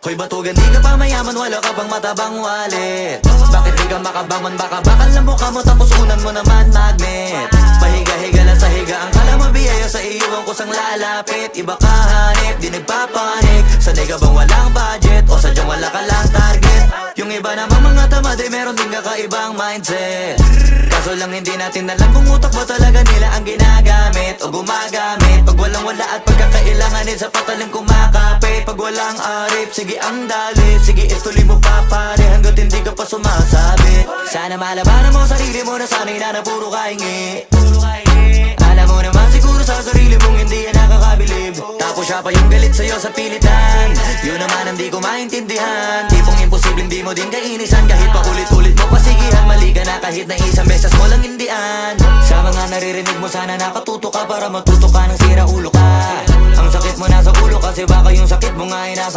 Hoy batugan, di ka pa mayaman, wala ka pang matabang wallet. Bakit di ka makabangon, baka bakal na mukha mo tapos unan mo naman magnet. Pahiga-higa lang sa higa, ang kala mo biyaya sa iyo ang kusang lalapit. Iba ka hanip, di nagpapanik. Sanay ka bang walang budget o sadyang wala ka lang target? Yung iba namang mga tamad ay meron din kakaibang mindset. Kaso lang hindi natin alam kung utak ba talaga nila ang ginagamit o gumagamit. Pag walang wala at pagkakailanganin sa patalim kumakapit. Pag walang arip, sige ang dali, sige ituloy mo pa pare hanggat hindi ka pa sumasabi. Sana malabanan mo sarili mo na sanay na puro kahingi. Alam mo naman siguro sa sarili mong hindi yan nakakabilib. Tapos siya pa yung galit sa'yo sa pilitan. Yun naman ang di ko maintindihan. Tipong imposibleng di mo din kainisan. Kahit pa ulit-ulit mo pasigihan, mali ka na kahit na isang beses mo lang hindian. Sa mga naririnig mo sana nakatuto ka para matuto ka ng sira ulo ka. Ang sakit mo nasa ulo kasi baka yung sakit mo nga ay nasa